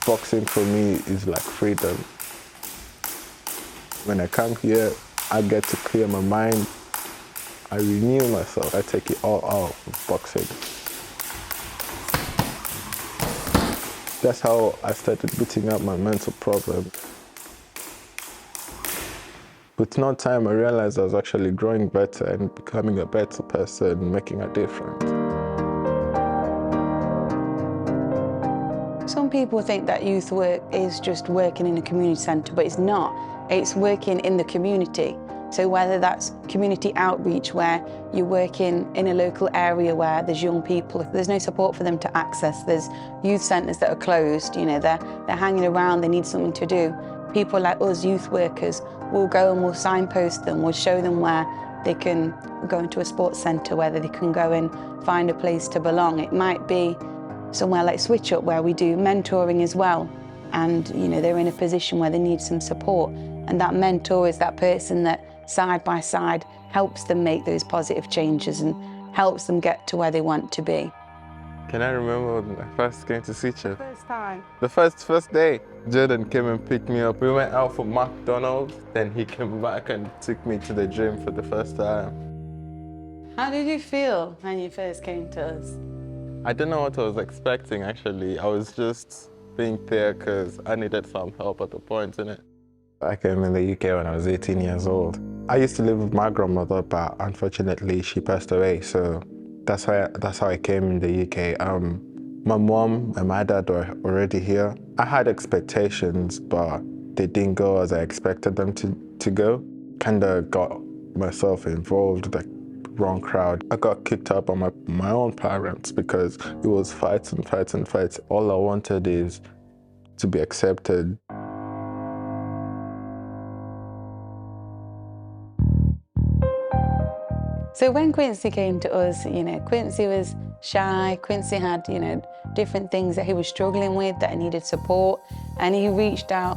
Boxing for me is like freedom. When I come here, I get to clear my mind. I renew myself. I take it all out of boxing. That's how I started beating up my mental problem. With no time, I realized I was actually growing better and becoming a better person, making a difference. Some people think that youth work is just working in a community centre, but it's not. It's working in the community. So whether that's community outreach, where you're working in a local area where there's young people, if there's no support for them to access, there's youth centres that are closed, you know, they're hanging around, they need something to do. People like us, youth workers, will go and we'll signpost them, we'll show them where they can go into a sports centre, whether they can go and find a place to belong. It might be somewhere like Switch Up, where we do mentoring as well. And, you know, they're in a position where they need some support. And that mentor is that person that side by side helps them make those positive changes and helps them get to where they want to be. Can I remember when I first came to Switch Up? First time. The first day, Jordan came and picked me up. We went out for McDonald's, then he came back and took me to the gym for the first time. How did you feel when you first came to us? I don't know what I was expecting, actually. I was just being there because I needed some help at the point, innit? I came in the UK when I was 18 years old. I used to live with my grandmother, but unfortunately she passed away, so that's how I came in the UK. My mom and my dad were already here. I had expectations, but they didn't go as I expected them to go. Kinda got myself involved, like wrong crowd. I got kicked out by my own parents because it was fights and fights and fights. All I wanted is to be accepted. So when Quincy came to us, you know, Quincy was shy. Quincy had, you know, different things that he was struggling with, that he needed support. And he reached out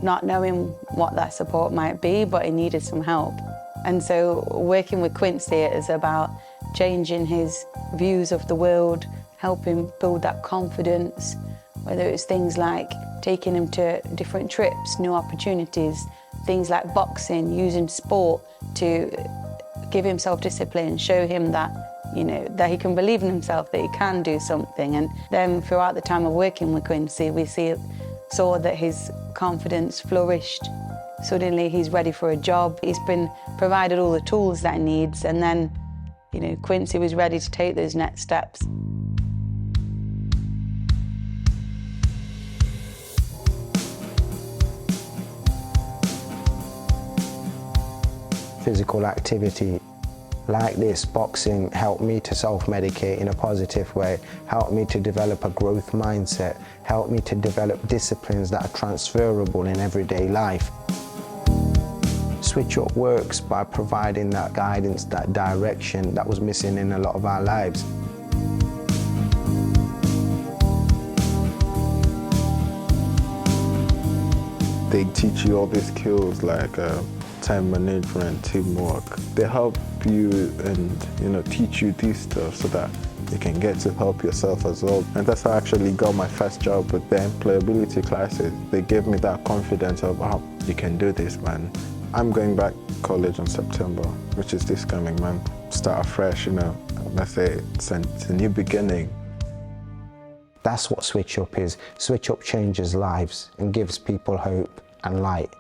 not knowing what that support might be, but he needed some help. And so working with Quincy is about changing his views of the world, helping build that confidence, whether it's things like taking him to different trips, new opportunities, things like boxing, using sport to give him self-discipline, show him that, you know, that he can believe in himself, that he can do something. And then throughout the time of working with Quincy, we saw that his confidence flourished. Suddenly he's ready for a job. He's been provided all the tools that he needs, and then, you know, Quincy was ready to take those next steps. Physical activity like this, boxing, helped me to self-medicate in a positive way, helped me to develop a growth mindset, helped me to develop disciplines that are transferable in everyday life. Switch Up works by providing that guidance, that direction that was missing in a lot of our lives. They teach you all these skills like time management, teamwork. They help you and, you know, teach you this stuff so that you can get to help yourself as well. And that's how I actually got my first job with the employability classes. They gave me that confidence of, oh, you can do this, man. I'm going back to college in September, which is this coming month. Start afresh, you know. Let's say it's a new beginning. That's what Switch Up is. Switch Up changes lives and gives people hope and light.